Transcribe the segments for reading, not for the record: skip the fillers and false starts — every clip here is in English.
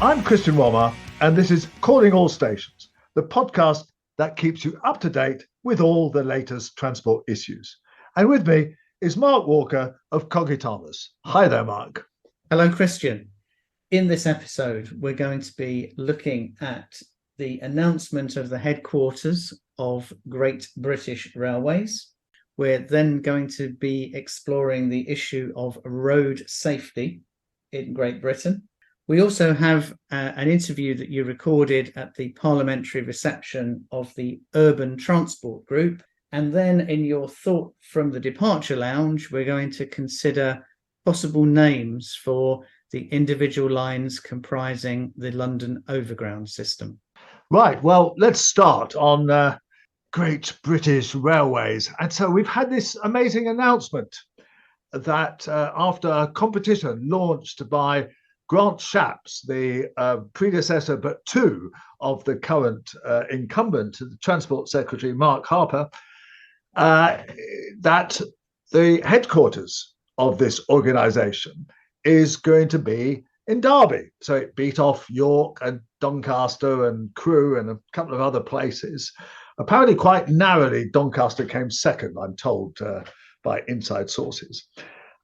I'm Christian Wolmar, and this is Calling All Stations, the podcast that keeps you up to date with all the latest transport issues. And with me is Mark Walker of Cogitamus. Hi there, Mark. Hello, Christian. In this episode, we're going to be looking at the announcement of the headquarters of Great British Railways. We're then going to be exploring the issue of road safety in Great Britain. We also have an interview that you recorded at the parliamentary reception of the Urban Transport Group. And then in your thought from the departure lounge, we're going to consider possible names for the individual lines comprising the London Overground system. Right, well, let's start on Great British Railways. And so we've had this amazing announcement that after a competition launched by Grant Shapps, the predecessor but two of the current incumbent, the Transport Secretary, Mark Harper, that the headquarters of this organisation is going to be in Derby. So it beat off York and Doncaster and Crewe and a couple of other places. Apparently quite narrowly, Doncaster came second, I'm told by inside sources.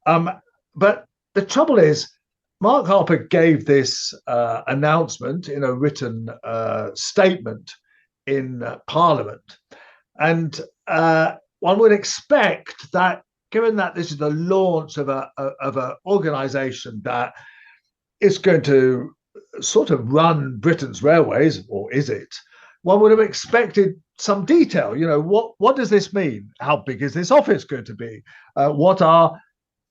But the trouble is, Mark Harper gave this announcement in a written statement in Parliament. And one would expect that, given that this is the launch of an organisation that is going to sort of run Britain's railways, or is it, one would have expected some detail. You know, what does this mean? How big is this office going to be? What are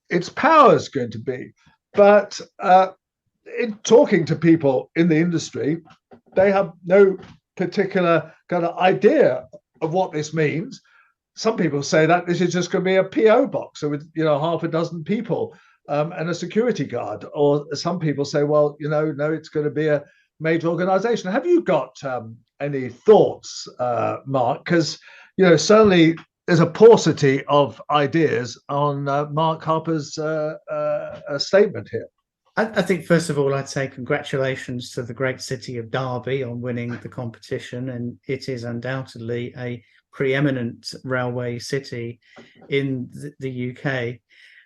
its powers going to be? But in talking to people in the industry, they have no particular kind of idea of what this means. Some people say that this is just going to be a PO box with, half a dozen people and a security guard. Or some people say, well, no, it's going to be a major organization. Have you got any thoughts, Mark? Because, certainly there's a paucity of ideas on Mark Harper's statement here. I think, first of all, I'd say congratulations to the great city of Derby on winning the competition. And it is undoubtedly a preeminent railway city in the UK.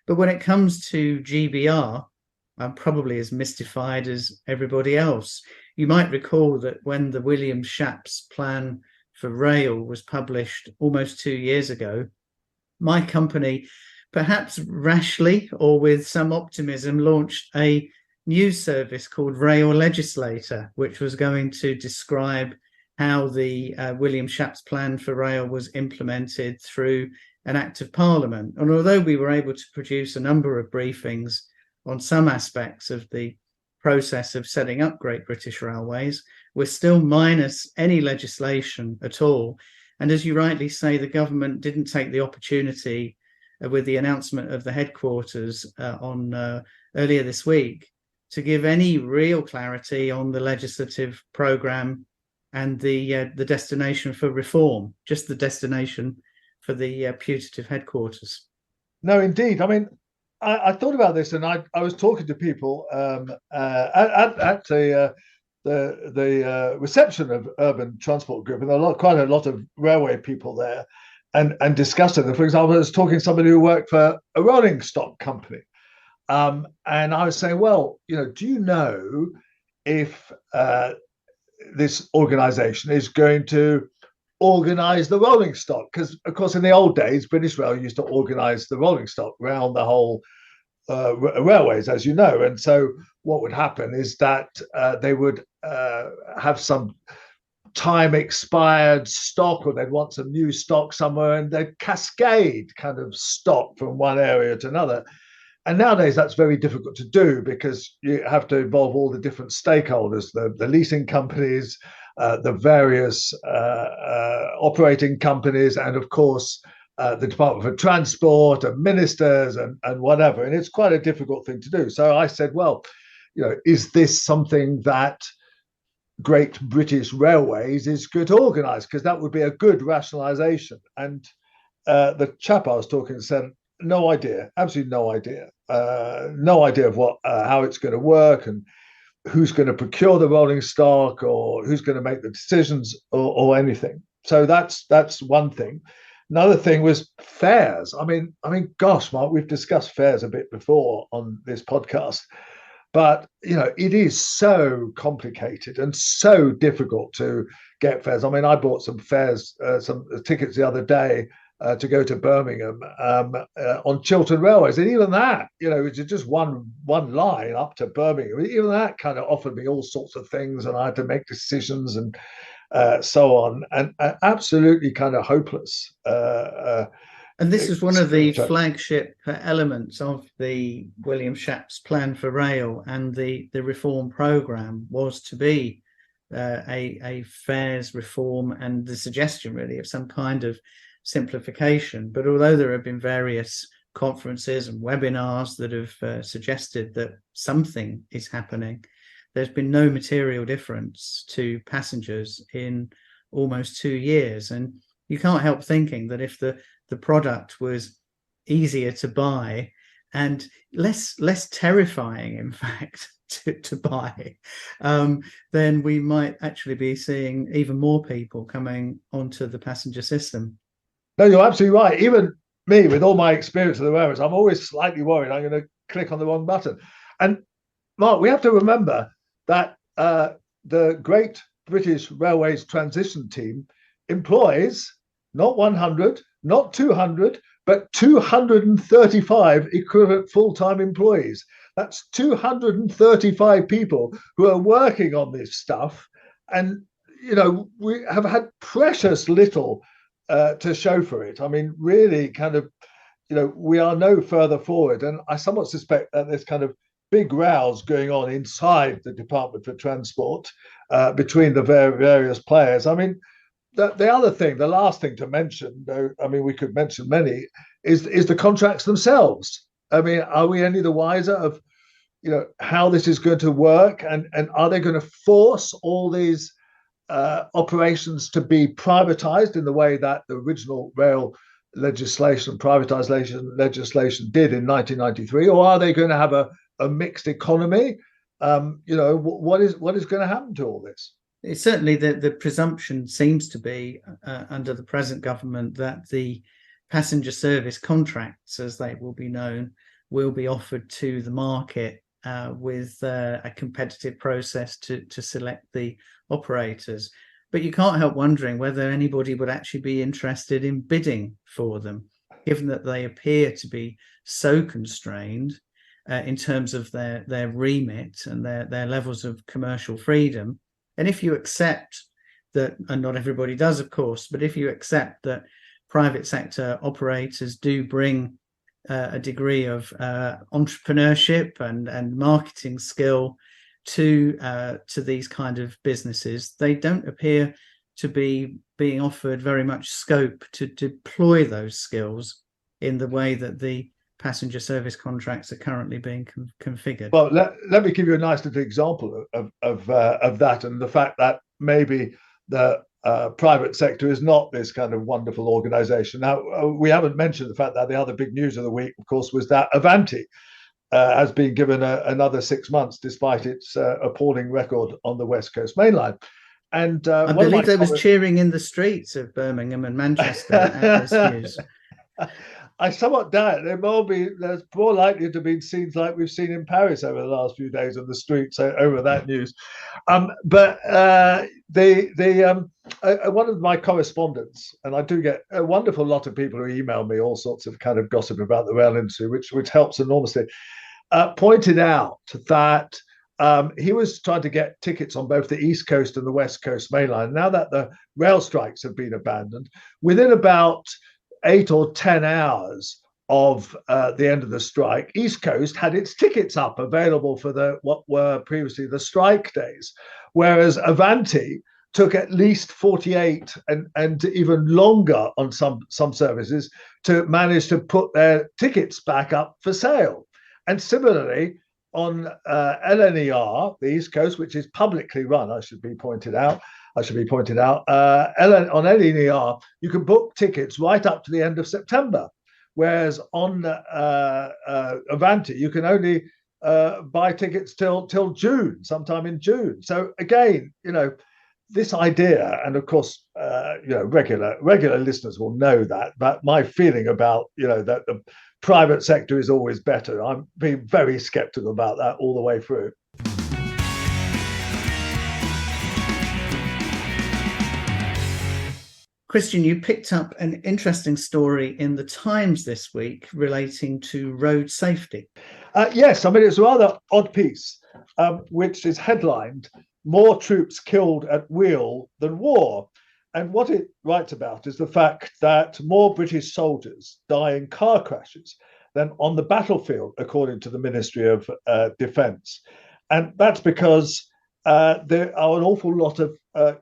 But when it comes to GBR, I'm probably as mystified as everybody else. You might recall that when the William Shapps plan for rail was published almost 2 years ago, my company, perhaps rashly or with some optimism, launched a news service called Rail Legislator, which was going to describe how the William Shapps plan for rail was implemented through an act of parliament. And although we were able to produce a number of briefings on some aspects of the process of setting up Great British Railways, we're still minus any legislation at all. And as you rightly say, the government didn't take the opportunity with the announcement of the headquarters on earlier this week to give any real clarity on the legislative programme and the destination for reform, just the destination for the putative headquarters. No, indeed. I mean, I thought about this, and I was talking to people at the reception of Urban Transport Group, and there are quite a lot of railway people there, and discussing them. For example, I was talking to somebody who worked for a rolling stock company, and I was saying, well, do you know if this organisation is going to organise the rolling stock? Because, of course, in the old days, British Rail used to organise the rolling stock around the whole railways, as you know. And so what would happen is that they would have some time expired stock, or they'd want some new stock somewhere, and they'd cascade kind of stock from one area to another. And nowadays that's very difficult to do because you have to involve all the different stakeholders, the leasing companies, the various operating companies, and of course the Department for Transport and ministers and whatever. And it's quite a difficult thing to do. So I said, well, is this something that Great British Railways is going to organise? Because that would be a good rationalisation. And the chap I was talking to said, no idea, absolutely no idea of how it's going to work. And who's going to procure the rolling stock or who's going to make the decisions or anything. So that's one thing. Another thing was fares. I mean, gosh, Mark, we've discussed fares a bit before on this podcast, but it is so complicated and so difficult to get fares. I mean, I bought some fares, some tickets the other day to go to Birmingham on Chiltern Railways, and even that, it's just one line up to Birmingham. Even that kind of offered me all sorts of things, and I had to make decisions and so on, and absolutely kind of hopeless. And this is one of the flagship elements of the William Shapp's plan for rail, and the reform programme was to be a fares reform and the suggestion really of some kind of simplification. But although there have been various conferences and webinars that have suggested that something is happening, there's been no material difference to passengers in almost 2 years. And you can't help thinking that if the product was easier to buy and less terrifying, in fact, to buy, then we might actually be seeing even more people coming onto the passenger system. No, you're absolutely right. Even me, with all my experience of the railways, I'm always slightly worried I'm going to click on the wrong button. And Mark, we have to remember that the Great British Railways Transition Team employs not 100, not 200, but 235 equivalent full-time employees. That's 235 people who are working on this stuff. And, we have had precious little to show for it. I mean, really kind of, we are no further forward. And I somewhat suspect that there's kind of big rows going on inside the Department for Transport between the various players. I mean, the other thing, the last thing to mention, though, I mean, we could mention many, is the contracts themselves. I mean, are we any the wiser of, how this is going to work? And are they going to force all these operations to be privatized in the way that the original rail privatization legislation did in 1993? Or are they going to have a mixed economy? What is going to happen to all this? It's certainly the presumption seems to be under the present government that the passenger service contracts, as they will be known, will be offered to the market with a competitive process to select the operators. But you can't help wondering whether anybody would actually be interested in bidding for them, given that they appear to be so constrained in terms of their remit and their levels of commercial freedom. And if you accept that, and not everybody does, of course, but if you accept that private sector operators do bring a degree of entrepreneurship and marketing skill to these kind of businesses, they don't appear to be being offered very much scope to deploy those skills in the way that the passenger service contracts are currently being configured. Well, let me give you a nice little example of that, and the fact that maybe the private sector is not this kind of wonderful organization. Now, we haven't mentioned the fact that the other big news of the week, of course, was that Avanti has been given another 6 months despite its appalling record on the West Coast Main Line. And I believe there was cheering in the streets of Birmingham and Manchester at this news. I somewhat doubt there's more likely to have been scenes like we've seen in Paris over the last few days on the streets over that news. But one of my correspondents, and I do get a wonderful lot of people who email me all sorts of kind of gossip about the rail industry, which helps enormously, pointed out that he was trying to get tickets on both the East Coast and the West Coast Main Line. Now that the rail strikes have been abandoned, within about 8 or 10 hours of the end of the strike, East Coast had its tickets up available for what were previously the strike days, whereas Avanti took at least 48 and even longer on some services to manage to put their tickets back up for sale. And similarly, on LNER, the East Coast, which is publicly run, I should be pointed out, on LNER, you can book tickets right up to the end of September, whereas on Avanti, you can only buy tickets till June, sometime in June. So again, this idea, and of course, regular listeners will know that. But my feeling about that the private sector is always better. I'm being very sceptical about that all the way through. Christian, you picked up an interesting story in the Times this week relating to road safety. Yes, I mean, it's a rather odd piece, which is headlined, "More Troops Killed at Wheel Than War." And what it writes about is the fact that more British soldiers die in car crashes than on the battlefield, according to the Ministry of Defence. And that's because there are an awful lot of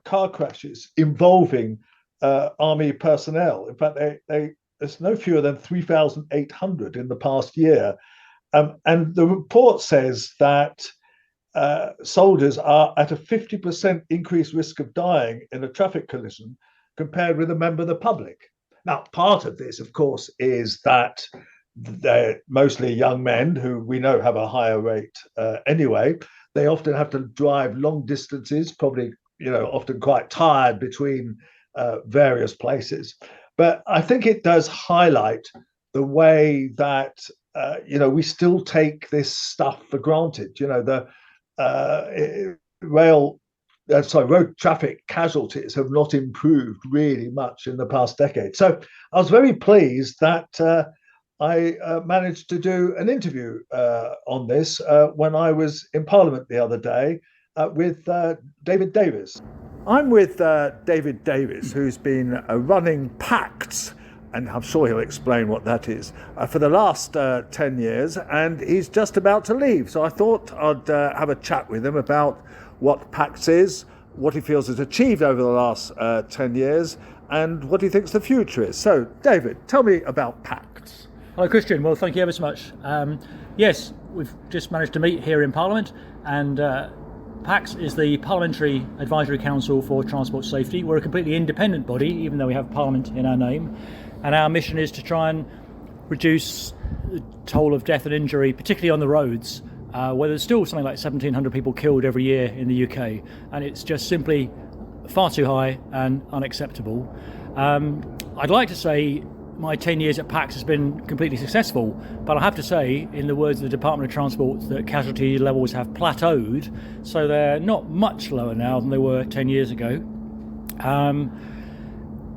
car crashes involving army personnel. In fact, there's no fewer than 3,800 in the past year. And the report says that soldiers are at a 50% increased risk of dying in a traffic collision compared with a member of the public. Now, part of this, of course, is that they're mostly young men who we know have a higher rate anyway. They often have to drive long distances, probably, often quite tired between various places. But I think it does highlight the way that we still take this stuff for granted. The road traffic casualties have not improved really much in the past decade. So I was very pleased that I managed to do an interview on this when I was in Parliament the other day with David Davies. I'm with David Davies, who's been running PACTS, and I'm sure he'll explain what that is, for the last 10 years, and he's just about to leave. So I thought I'd have a chat with him about what PACTS is, what he feels has achieved over the last 10 years, and what he thinks the future is. So, David, tell me about PACTS. Hello, Christian. Well, thank you ever so much. Yes, we've just managed to meet here in Parliament, and PACTS is the Parliamentary Advisory Council for Transport Safety. We're a completely independent body, even though we have Parliament in our name. And our mission is to try and reduce the toll of death and injury, particularly on the roads, where there's still something like 1,700 people killed every year in the UK. And it's just simply far too high and unacceptable. I'd like to say my 10 years at PACTS has been completely successful, but I have to say, in the words of the Department of Transport, that casualty levels have plateaued, so they're not much lower now than they were 10 years ago.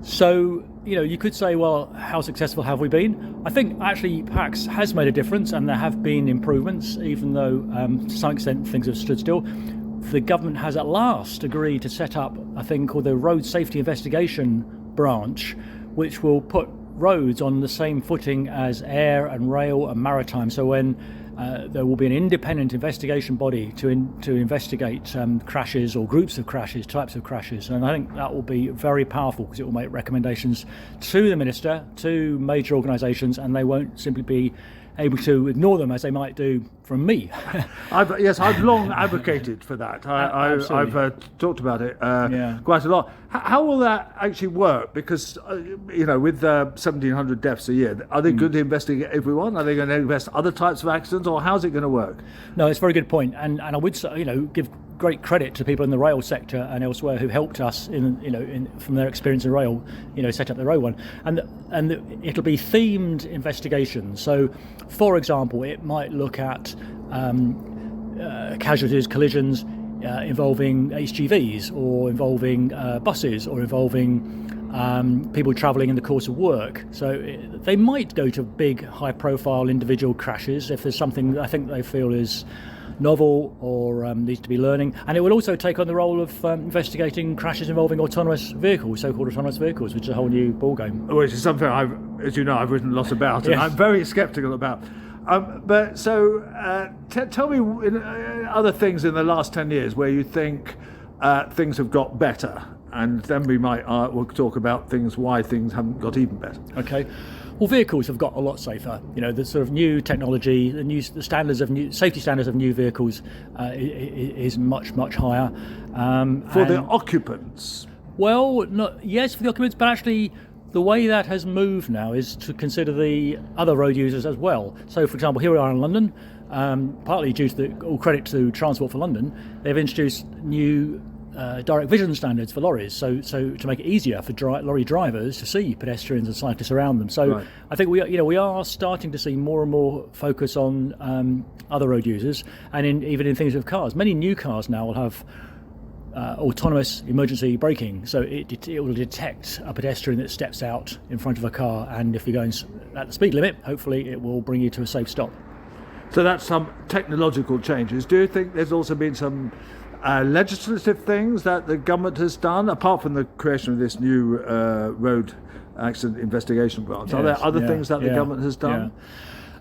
So, you could say, well, how successful have we been? I think actually PACTS has made a difference, and there have been improvements, even though to some extent things have stood still. The government has at last agreed to set up a thing called the Road Safety Investigation Branch, which will put roads on the same footing as air and rail and maritime. So when there will be an independent investigation body to investigate crashes or groups of crashes, types of crashes, and I think that will be very powerful because it will make recommendations to the minister, to major organisations, and they won't simply be able to ignore them as they might do from me. I've long advocated for that. I've talked about it quite a lot. How will that actually work? Because with 1,700 deaths a year, are they going to investigate everyone? Are they going to invest other types of accidents, or how's it going to work? No, it's a very good point, and I would say, give great credit to people in the rail sector and elsewhere who helped us from their experience in rail, set up the road one, and it'll be themed investigations. So, for example, it might look at casualties, collisions involving HGVs, or involving buses, or involving people travelling in the course of work. So they might go to big, high-profile individual crashes if there's something I think they feel is novel or needs to be learning. And it will also take on the role of investigating crashes involving autonomous vehicles, so-called autonomous vehicles, which is a whole new ballgame. Which is something I've written lots about, and I'm very sceptical about. Tell me other things in the last 10 years where you think things have got better, and then we'll talk about why things haven't got even better. Okay. Well, vehicles have got a lot safer. The sort of new technology, the standards of safety standards of new vehicles is much, much higher. For the occupants? Well, yes, for the occupants, but actually The way that has moved now is to consider the other road users as well. So, for example, here we are in London, partly due to all credit to Transport for London, they've introduced new direct vision standards for lorries, so to make it easier for lorry drivers to see pedestrians and cyclists around them. So right. I think we are starting to see more and more focus on other road users, and even in things with cars. Many new cars now will have autonomous emergency braking, so it will detect a pedestrian that steps out in front of a car, and if you're going at the speed limit, hopefully it will bring you to a safe stop. So that's some technological changes. Do you think there's also been some legislative things that the government has done, apart from the creation of this new road accident investigation branch? Yes, are there other things that the government has done?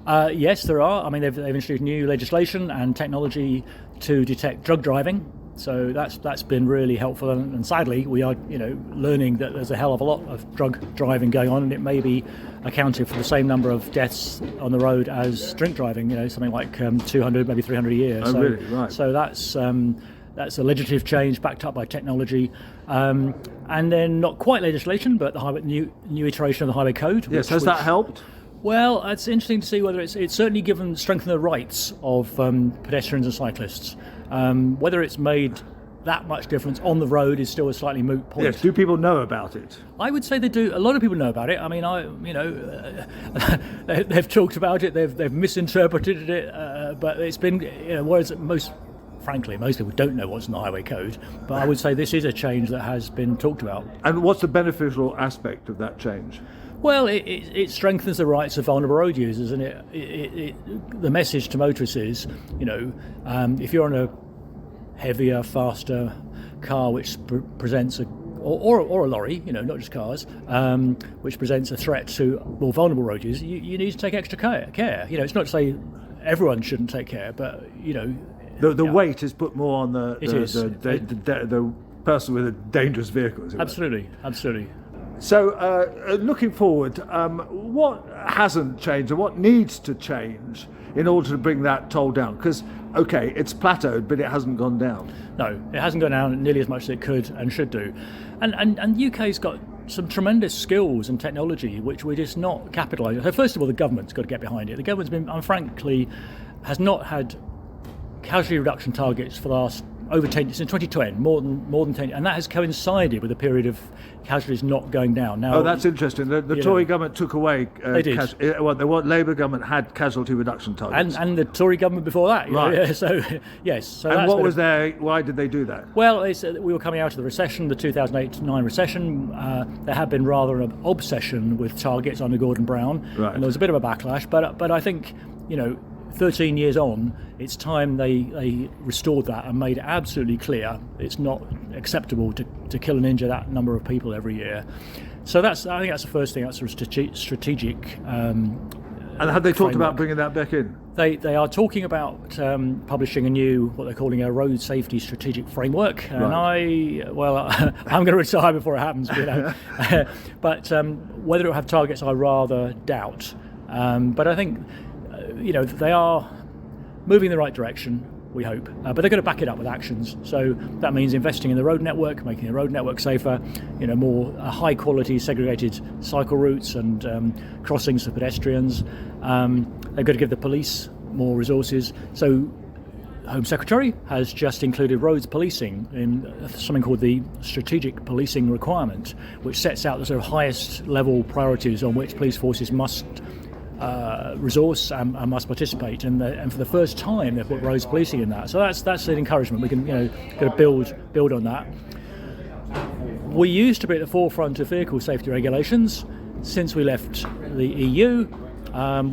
Yes, there are. I mean, they've introduced new legislation and technology to detect drug driving. So that's been really helpful, and sadly we are learning that there's a hell of a lot of drug driving going on, and it may be accounted for the same number of deaths on the road as drink driving. Something like 200, maybe 300 a year. Oh, really? Right. So that's a legislative change backed up by technology, and then not quite legislation, but the new iteration of the Highway Code. Yes, has that helped? Well, it's interesting to see whether it's certainly strengthened the rights of pedestrians and cyclists. Whether it's made that much difference on the road is still a slightly moot point. Yes. Do people know about it? I would say they do. A lot of people know about it. I mean, they've talked about it. They've misinterpreted it, but it's been whereas most people don't know what's in the Highway Code. But I would say this is a change that has been talked about. And what's the beneficial aspect of that change? Well, it strengthens the rights of vulnerable road users, and the message to motorists is, if you're on a heavier, faster car which presents or a lorry, not just cars, which presents a threat to more vulnerable road users, you need to take extra care. It's not to say everyone shouldn't take care, but the weight is put more on the person with a dangerous vehicle. Absolutely. So, looking forward, what hasn't changed and what needs to change in order to bring that toll down? Because, okay, it's plateaued, but it hasn't gone down. No, it hasn't gone down nearly as much as it could and should do. And the UK's got some tremendous skills and technology which we're just not capitalising. So, first of all, the government's got to get behind it. The government's frankly, has not had casualty reduction targets for the last over 10 since 2010, more than 10, and that has coincided with a period of casualties not going down. Now, that's interesting. The Tory government took away. They did. The Labour government had casualty reduction targets, and the Tory government before that. Right. So yes. So and what was there? Why did they do that? Well, we were coming out of the recession, the 2008-9 recession. There had been rather an obsession with targets under Gordon Brown, right. And there was a bit of a backlash. But I think 13 years on, it's time they restored that and made it absolutely clear it's not acceptable to kill and injure that number of people every year. So I think that's the first thing. That's a strategic. And have they talked about bringing that back in? They are talking about publishing what they're calling a road safety strategic framework. And right. I'm going to retire before it happens. But whether it will have targets, I rather doubt. But I think. They are moving in the right direction, we hope, but they're going to back it up with actions. So that means investing in the road network, making the road network safer, more high quality segregated cycle routes and crossings for pedestrians. They're going to give the police more resources. So Home Secretary has just included roads policing in something called the Strategic Policing Requirement, which sets out the sort of highest level priorities on which police forces must resource and must participate, and for the first time they've put roads policing in that. So that's an encouragement. We can go build on that. We used to be at the forefront of vehicle safety regulations. Since we left the EU,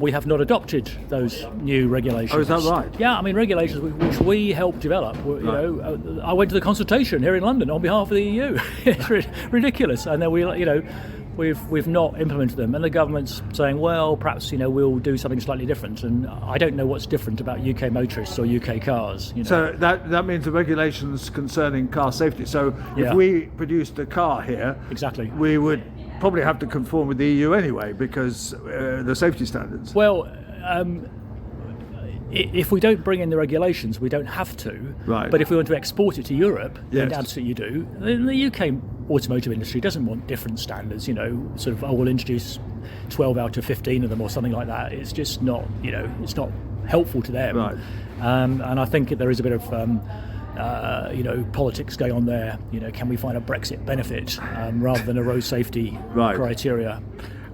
we have not adopted those new regulations. Oh, is that right? Yeah, I mean regulations which we helped develop. Right. I went to the consultation here in London on behalf of the EU. It's ridiculous, and then we've not implemented them, and the government's saying, well, perhaps we'll do something slightly different, and I don't know what's different about UK motorists or UK cars. So that means the regulations concerning car safety. So if we produced a car here, exactly, we would probably have to conform with the EU anyway because the safety standards. Well. If we don't bring in the regulations, we don't have to. Right. But if we want to export it to Europe, yes. we absolutely do. Then the UK automotive industry doesn't want different standards, sort of, we'll introduce 12 out of 15 of them or something like that. It's just not, it's not helpful to them. Right. And I think there is a bit of, politics going on there. Can we find a Brexit benefit rather than a road safety criteria?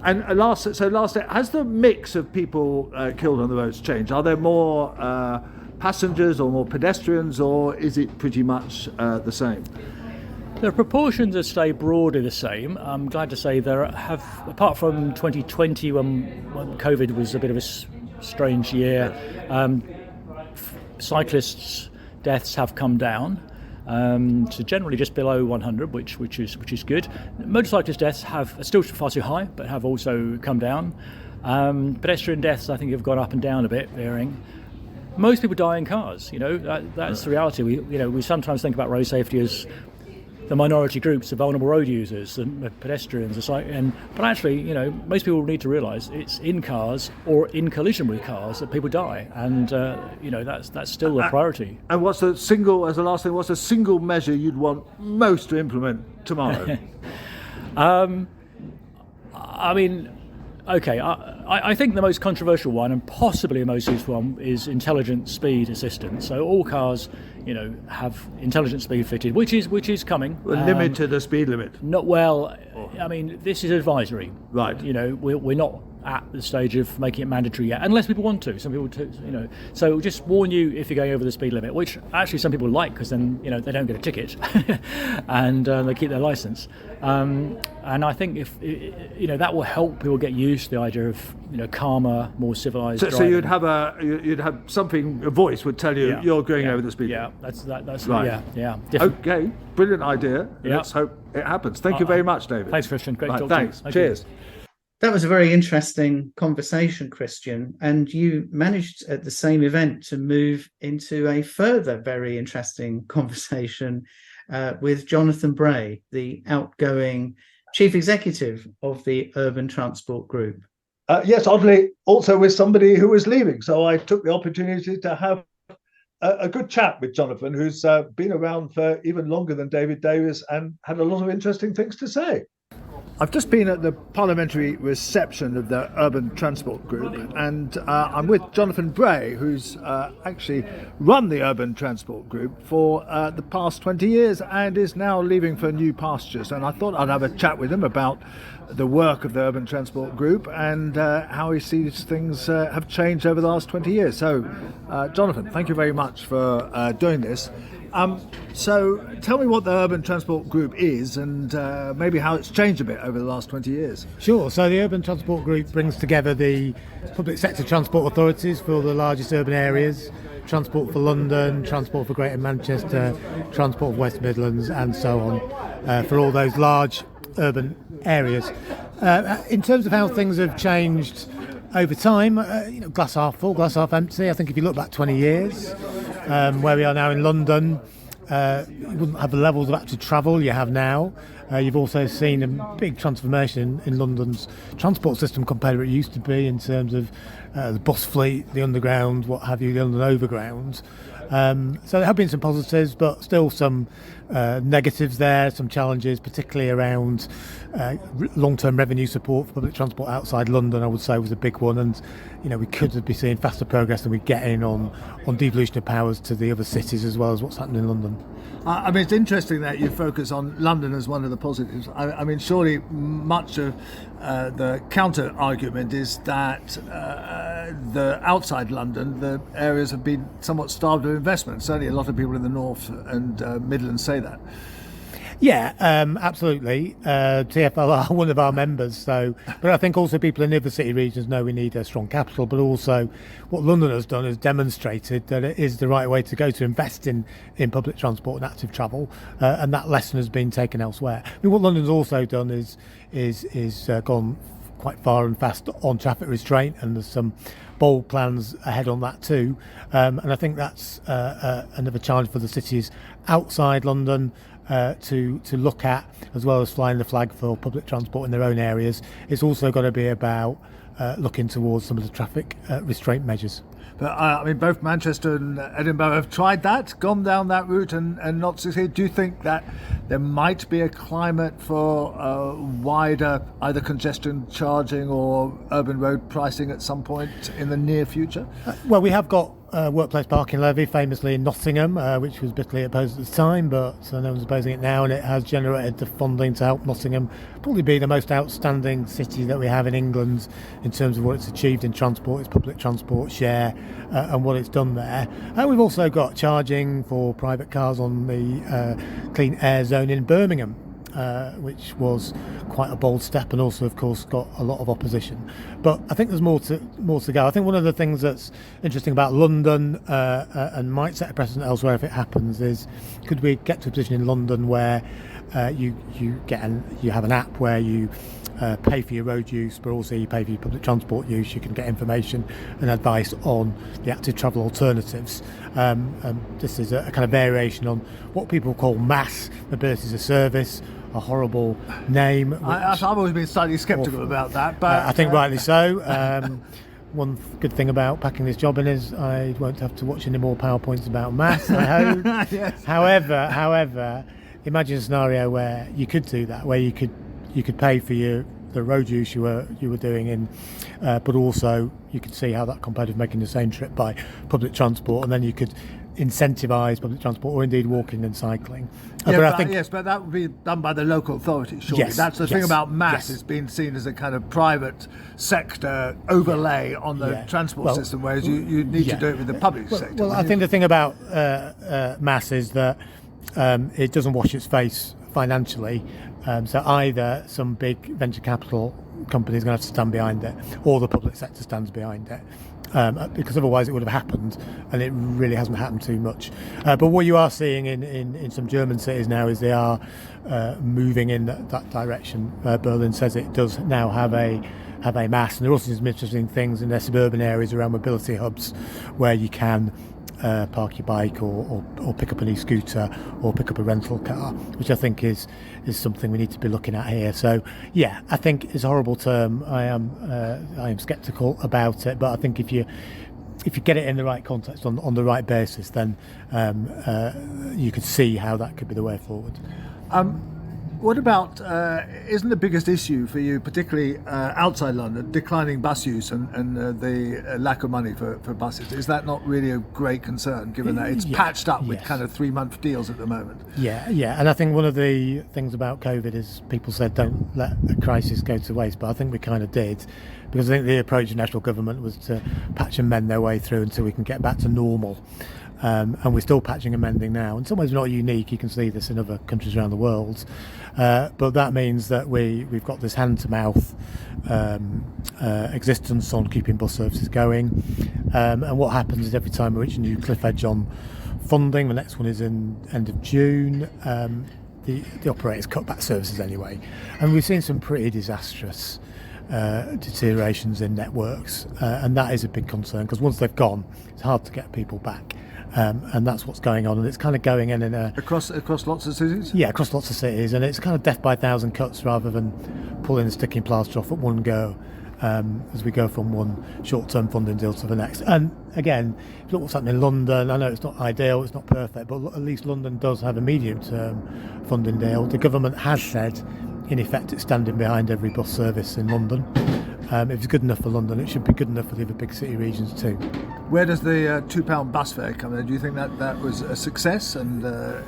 And last, has the mix of people killed on the roads changed? Are there more passengers or more pedestrians, or is it pretty much the same? The proportions have stayed broadly the same. I'm glad to say there have, apart from 2020 when COVID was a bit of a strange year, cyclists' deaths have come down to generally just below 100, which is good. Motorcyclist deaths are still far too high, but have also come down. Pedestrian deaths, I think, have gone up and down a bit, varying. Most people die in cars. That's the reality. We sometimes think about road safety as the minority groups, the vulnerable road users, the pedestrians, but actually, most people need to realise it's in cars or in collision with cars that people die, and that's still a priority. And what's the single measure you'd want most to implement tomorrow? I think the most controversial one, and possibly the most useful one, is intelligent speed assistance. So all cars, have intelligent speed fitted, which is coming. Limit to the speed limit. This is advisory. Right. We're not at the stage of making it mandatory yet, unless people want to. Some people do, So just warn you if you're going over the speed limit, which actually some people like, because then they don't get a ticket, and they keep their license. And I think if that will help people get used to the idea of calmer, more civilized driving. So you'd have something, a voice would tell you you're going over the speed limit. That's right. Yeah. Different. Okay, brilliant idea. Yeah. Let's hope it happens. Thank you very much, David. Thanks, Christian. Great to talk thanks. to you. Cheers. That was a very interesting conversation, Christian, and you managed at the same event to move into a further very interesting conversation with Jonathan Bray, the outgoing Chief Executive of the Urban Transport Group. Yes, oddly, also with somebody who was leaving. So I took the opportunity to have a good chat with Jonathan, who's been around for even longer than David Davies and had a lot of interesting things to say. I've just been at the parliamentary reception of the Urban Transport Group, and I'm with Jonathan Bray, who's actually run the Urban Transport Group for the past 20 years and is now leaving for new pastures. And I thought I'd have a chat with him about the work of the Urban Transport Group and how he sees things have changed over the last 20 years. So, Jonathan, thank you very much for doing this. So tell me what the Urban Transport Group is and maybe how it's changed a bit over the last 20 years. Sure. So the Urban Transport Group brings together the public sector transport authorities for the largest urban areas, Transport for London, Transport for Greater Manchester, Transport for West Midlands and so on, for all those large urban areas. In terms of how things have changed over time, glass half full, glass half empty. I think if you look back 20 years, where we are now in London, you wouldn't have the levels of active travel you have now. You've also seen a big transformation in London's transport system compared to what it used to be in terms of the bus fleet, the underground, what have you, the London Overground. So there have been some positives, but still some negatives there, some challenges, particularly around long-term revenue support for public transport outside London, I would say was a big one. And, we could be seeing faster progress than we're getting on devolution of powers to the other cities as well as what's happening in London. It's interesting that you focus on London as one of the positives. Surely much of the counter argument is that the outside London, the areas have been somewhat starved of investment. Certainly a lot of people in the North and Midlands say that. Yeah, absolutely. TfL are one of our members, but I think also people in the other city regions know we need a strong capital, but also what London has done is demonstrated that it is the right way to go to invest in public transport and active travel, and that lesson has been taken elsewhere. What London's also done is gone quite far and fast on traffic restraint, and there's some bold plans ahead on that too. And I think that's another challenge for the cities outside London to look at, as well as flying the flag for public transport in their own areas. It's also got to be about looking towards some of the traffic restraint measures. But I mean, both Manchester and Edinburgh have tried that, gone down that route and not succeeded. Do you think that there might be a climate for wider either congestion charging or urban road pricing at some point in the near future? Well, we have got workplace parking levy, famously in Nottingham, which was bitterly opposed at the time, but no one's opposing it now, and it has generated the funding to help Nottingham probably be the most outstanding city that we have in England in terms of what it's achieved in transport, its public transport share, and what it's done there. And we've also got charging for private cars on the clean air zone in Birmingham, which was quite a bold step, and also of course got a lot of opposition. But I think there's more to go. I think one of the things that's interesting about London and might set a precedent elsewhere if it happens is, could we get to a position in London where you have an app where you pay for your road use, but also you pay for your public transport use. You can get information and advice on the active travel alternatives. This is a kind of variation on what people call mass mobility as a service, a horrible name. I've always been slightly sceptical about that, but I think rightly so. One good thing about packing this job in is I won't have to watch any more PowerPoints about mass, I hope. Yes. However, imagine a scenario where you could do that, where you could pay for the road use you were doing in, but also you could see how that compared with making the same trip by public transport, and then you could incentivise public transport or indeed walking and cycling. But that would be done by the local authorities, surely. Yes, That's the thing about mass, it's been seen as a kind of private sector overlay on the transport system, whereas you need to do it with the public sector. Well, I think the thing about mass is that it doesn't wash its face financially. So either some big venture capital company is going to have to stand behind it, or the public sector stands behind it, because otherwise it would have happened, and it really hasn't happened too much. But what you are seeing in some German cities now is they are moving in that direction. Berlin says it does now have a mass, and there are also some interesting things in their suburban areas around mobility hubs where you can park your bike or pick up an e-scooter or pick up a rental car, which I think is something we need to be looking at here. So yeah, I think it's a horrible term. I am sceptical about it, but I think if you get it in the right context on the right basis, then you could see how that could be the way forward. What about, isn't the biggest issue for you, particularly outside London, declining bus use and the lack of money for buses? Is that not really a great concern, given that it's patched up with kind of 3-month deals at the moment? Yeah. And I think one of the things about COVID is people said don't let a crisis go to waste, but I think we kind of did, because I think the approach of national government was to patch and mend their way through until we can get back to normal. And we're still patching and mending now. In some ways, we're not unique. You can see this in other countries around the world. But that means that we've got this hand-to-mouth existence on keeping bus services going. And what happens is every time we reach a new cliff edge on funding, the next one is in end of June, the operators cut back services anyway. And we've seen some pretty disastrous deteriorations in networks. And that is a big concern, because once they've gone, it's hard to get people back. And that's what's going on, and it's kind of going in a across lots of cities. Yeah, across lots of cities, and it's kind of death by 1,000 cuts rather than pulling the sticking plaster off at one go, as we go from one short-term funding deal to the next. And again, if you look what's happening in London, I know it's not ideal, it's not perfect, but at least London does have a medium-term funding deal. The government has said, in effect, it's standing behind every bus service in London. If it's good enough for London, it should be good enough for the other big city regions too. Where does the £2 bus fare come in? Do you think that was a success and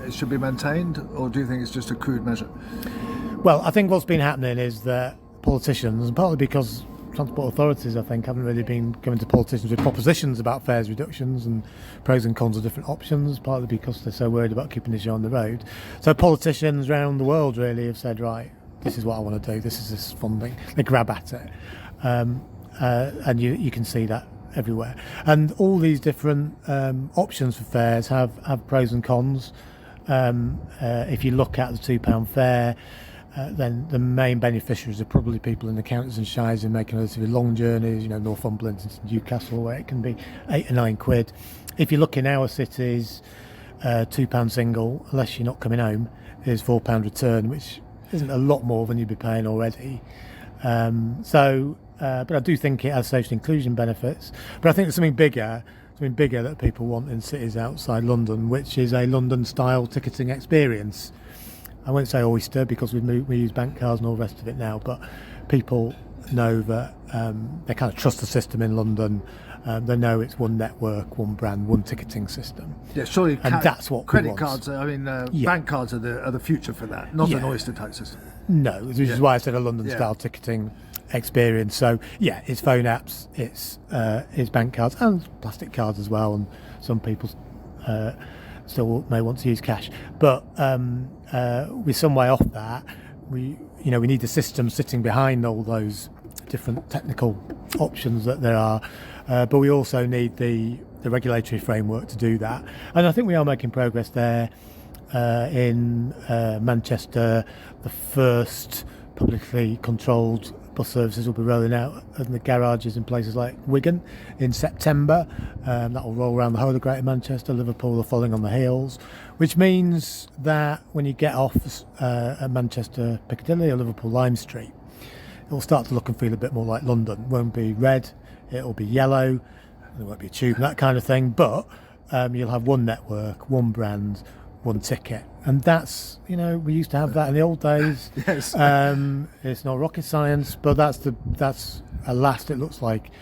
it should be maintained, or do you think it's just a crude measure? Well, I think what's been happening is that politicians, and partly because transport authorities, I think, haven't really been going to politicians with propositions about fares reductions and pros and cons of different options, partly because they're so worried about keeping the show on the road. So politicians around the world really have said, right, this is what I want to do, this is this funding. They grab at it. And you can see that everywhere. And all these different options for fares have pros and cons. If you look at the £2 fare, then the main beneficiaries are probably people in the counties and shires who make relatively long journeys, Northumberland into Newcastle, where it can be £8 or £9. If you look in our cities, £2 single, unless you're not coming home, is £4 return, which isn't a lot more than you'd be paying already. So but I do think it has social inclusion benefits. But I think there's something bigger that people want in cities outside London, which is a London-style ticketing experience. I won't say Oyster because we use bank cards and all the rest of it now, but people know that they kind of trust the system in London. They know it's one network, one brand, one ticketing system. Yeah, surely. And that's what credit cards. Bank cards are the future for that, not an Oyster type system. No, which is why I said a London-style ticketing experience. So yeah, it's phone apps, it's bank cards and plastic cards as well, and some people still may want to use cash. But we're some way off that. We need the system sitting behind all those different technical options that there are, but we also need the regulatory framework to do that. And I think we are making progress there. In Manchester, the first publicly controlled bus services will be rolling out in the garages in places like Wigan in September. That will roll around the whole of Greater Manchester. Liverpool are following on the heels, which means that when you get off at Manchester Piccadilly or Liverpool Lime Street, it will start to look and feel a bit more like London. It won't be red, it will be yellow, there won't be a tube and that kind of thing, but you'll have one network, one brand, one ticket, and that's, we used to have that in the old days. Yes. It's not rocket science, but that's at last it looks like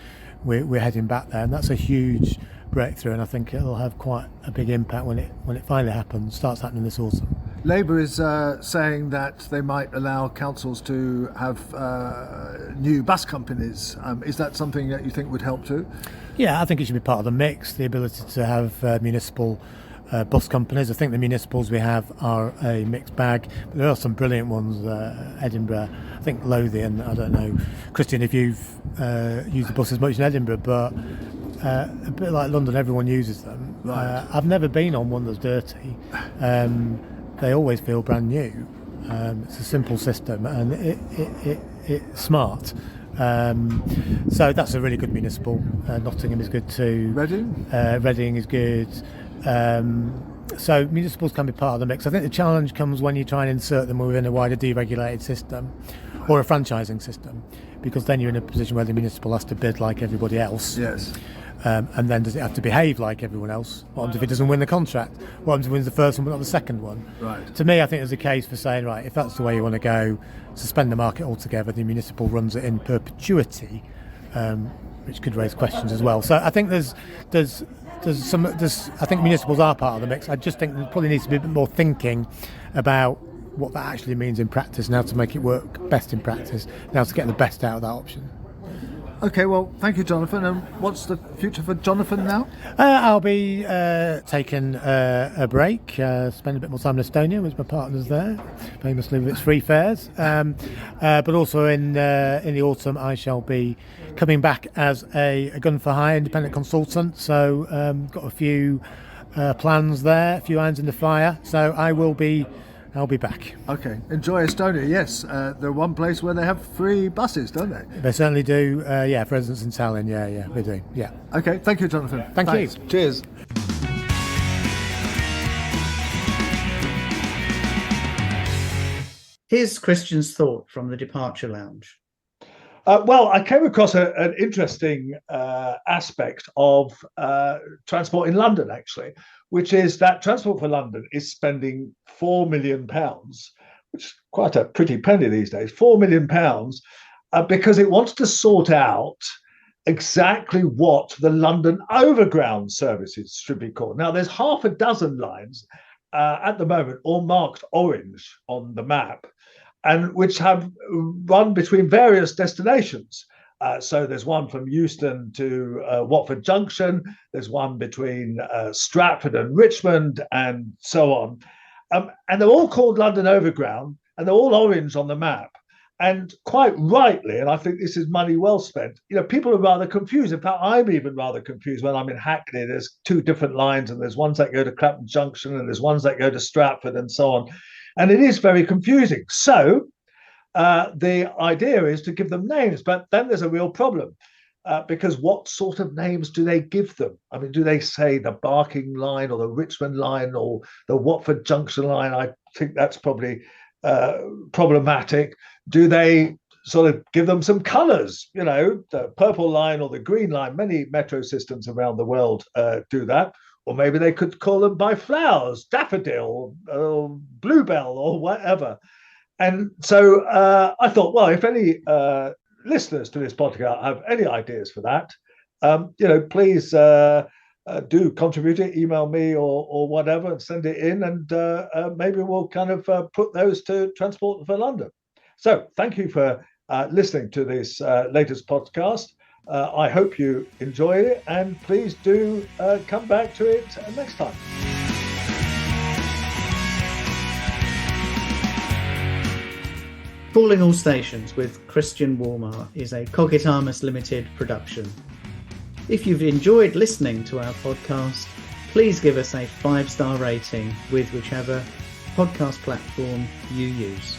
we're heading back there, and that's a huge breakthrough, and I think it'll have quite a big impact when it finally starts happening this autumn. Labour is saying that they might allow councils to have new bus companies. Is that something that you think would help too? Yeah, I think it should be part of the mix, the ability to have municipal bus companies. I think the municipals we have are a mixed bag, but there are some brilliant ones. Edinburgh, I think Lothian, I don't know, Christian, if you've used the bus as much in Edinburgh, but a bit like London, everyone uses them. Right. I've never been on one that's dirty. They always feel brand new. It's a simple system, and it's smart. So that's a really good municipal. Nottingham is good too. Reading is good. So municipals can be part of the mix. I think the challenge comes when you try and insert them within a wider deregulated system or a franchising system, because then you're in a position where the municipal has to bid like everybody else. Yes. And then does it have to behave like everyone else? What happens if it doesn't win the contract? What happens if it wins the first one but not the second one? Right. To me, I think there's a case for saying, right, if that's the way you want to go, suspend the market altogether. The municipal runs it in perpetuity, which could raise questions as well. So I think I think municipals are part of the mix. I just think there probably needs to be a bit more thinking about what that actually means in practice and how to make it work best in practice, and how to get the best out of that option. Okay, well, thank you, Jonathan. And what's the future for Jonathan now? I'll be taking a break, spend a bit more time in Estonia with my partners there, famously with its free fares. But also in the autumn, I shall be coming back as a gun for hire independent consultant. So got a few plans there, a few irons in the fire. So I'll be back. Okay, enjoy Estonia. Yes, the one place where they have free buses, don't they? They certainly do. For residents in Tallinn. Yeah, they do. Yeah. Okay, thank you, Jonathan. Thanks. You. Cheers. Here's Christian's thought from the Departure Lounge. Well, I came across an interesting aspect of transport in London, actually, which is that Transport for London is spending £4 million, which is quite a pretty penny these days, £4 million, because it wants to sort out exactly what the London Overground services should be called. Now, there's half a dozen lines at the moment, all marked orange on the map, and which have run between various destinations. So there's one from Euston to Watford Junction. There's one between Stratford and Richmond, and so on. And they're all called London Overground, and they're all orange on the map. And quite rightly, and I think this is money well spent, people are rather confused. In fact, I'm even rather confused when I'm in Hackney. There's two different lines, and there's ones that go to Clapham Junction, and there's ones that go to Stratford, and so on. And it is very confusing. So the idea is to give them names, but then there's a real problem because what sort of names do they give them? I mean, do they say the Barking line or the Richmond line or the Watford Junction line? I think that's probably problematic. Do they sort of give them some colours, the purple line or the green line. Many metro systems around the world do that. Or maybe they could call them by flowers, daffodil or bluebell or whatever. And so I thought, well, if any listeners to this podcast have any ideas for that, please do contribute it, email me or whatever, and send it in, and maybe we'll kind of put those to Transport for London. So thank you for listening to this latest podcast. I hope you enjoyed it, and please do come back to it next time. Calling All Stations with Christian Wolmar is a Cogitamus Limited production. If you've enjoyed listening to our podcast, please give us a 5-star rating with whichever podcast platform you use.